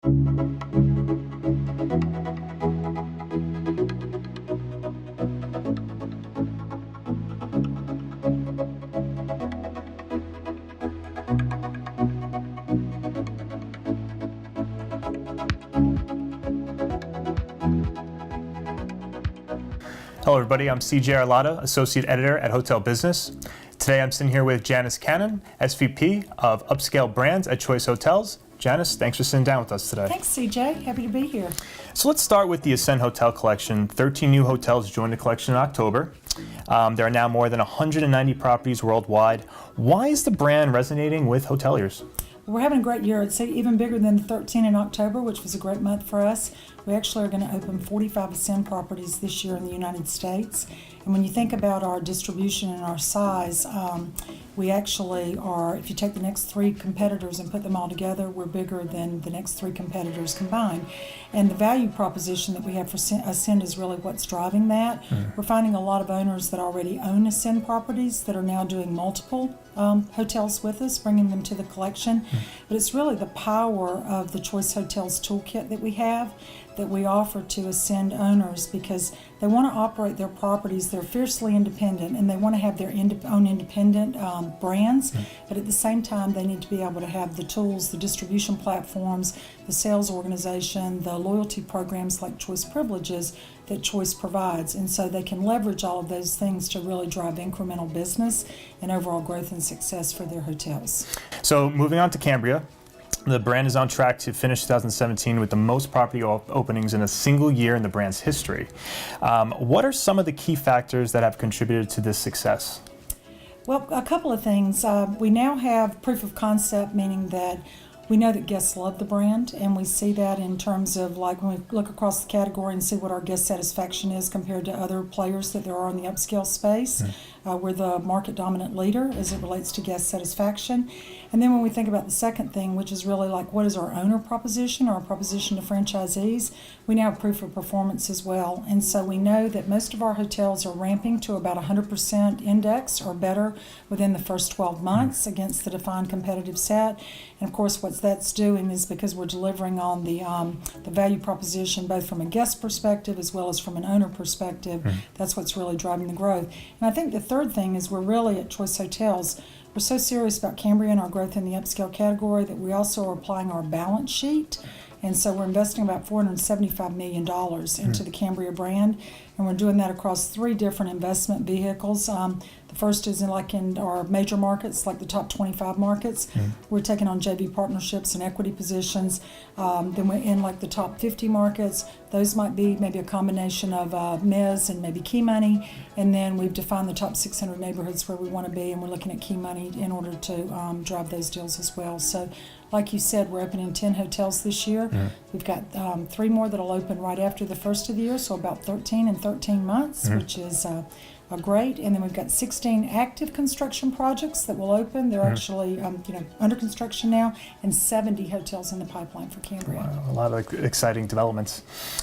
Hello everybody, I'm CJ Arlotta, Associate Editor at Hotel Business. Today I'm sitting here with Janis Cannon, SVP of Upscale Brands at Choice Hotels. Janis, thanks for sitting down with us today. Thanks, CJ. Happy to be here. So let's start with the Ascend Hotel Collection. 13 new hotels joined the collection in October. There are now more than 190 properties worldwide. Why is the brand resonating with hoteliers? We're having a great year. I'd say even bigger than the 13 in October, which was a great month for us. We actually are going to open 45 Ascend properties this year in the United States. And when you think about our distribution and our size, we actually are, if you take the next three competitors and put them all together, we're bigger than the next three competitors combined. And the value proposition that we have for Ascend is really what's driving that. We're finding a lot of owners that already own Ascend properties that are now doing multiple hotels with us, bringing them to the collection. But it's really the power of the Choice Hotels toolkit that we have, that we offer to Ascend owners, because they want to operate their properties. They're fiercely independent and they want to have their own independent brands, but at the same time they need to be able to have the tools, the distribution platforms, the sales organization, the loyalty programs like Choice Privileges that Choice provides, and so they can leverage all of those things to really drive incremental business and overall growth and success for their hotels. So moving on to Cambria. The brand is on track to finish 2017 with the most property openings in a single year in the brand's history. What are some of the key factors that have contributed to this success? Well, a couple of things. We now have proof of concept, meaning that we know that guests love the brand, and we see that in terms of like when we look across the category and see what our guest satisfaction is compared to other players that there are in the upscale space. We're the market dominant leader as it relates to guest satisfaction. And then when we think about the second thing, which is really like what is our owner proposition or our proposition to franchisees, we now have proof of performance as well. And so we know that most of our hotels are ramping to about 100% index or better within the first 12 months against the defined competitive set. And of course what that's doing is because we're delivering on the value proposition both from a guest perspective as well as from an owner perspective. That's what's really driving the growth. And I think the third thing is we're really at Choice Hotels, we're so serious about Cambria and our growth in the upscale category that we also are applying our balance sheet. And so we're investing about $475 million into the Cambria brand, and we're doing that across three different investment vehicles. The first is in our major markets, like the top 25 markets. We're taking on JV partnerships and equity positions. Then we're in like the top 50 markets. Those might be maybe a combination of mezz and maybe key money. And then we've defined the top 600 neighborhoods where we want to be, and we're looking at key money in order to drive those deals as well. So like you said, we're opening 10 hotels this year. We've got 3 more that'll open right after the first of the year, so about 13 in 13 months, which is great. And then we've got 16 active construction projects that will open. They're actually under construction now, and 70 hotels in the pipeline for Cambria. Wow, a lot of exciting developments.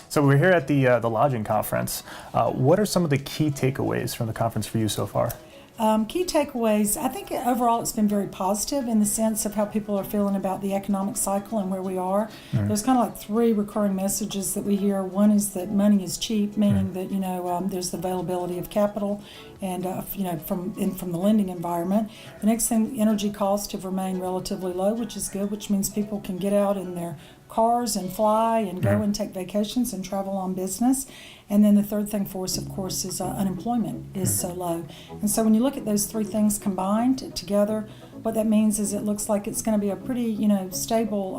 So we're here at the lodging conference. What are some of the key takeaways from the conference for you so far? Key takeaways, I think overall it's been very positive in the sense of how people are feeling about the economic cycle and where we are. There's kind of like 3 recurring messages that we hear. One is that money is cheap, meaning that there's the availability of capital and from the lending environment. The next thing, energy costs have remained relatively low, which is good, which means people can get out in their cars and fly and go and take vacations and travel on business. And then the third thing for us, of course, is unemployment is so low. And so when you look at those 3 things combined together, what that means is it looks like it's going to be a pretty, stable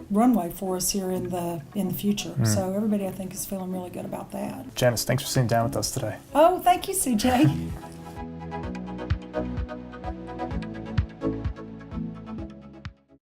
runway for us here in the future. So everybody, I think, is feeling really good about that. Janis, thanks for sitting down with us today. Oh, thank you, CJ.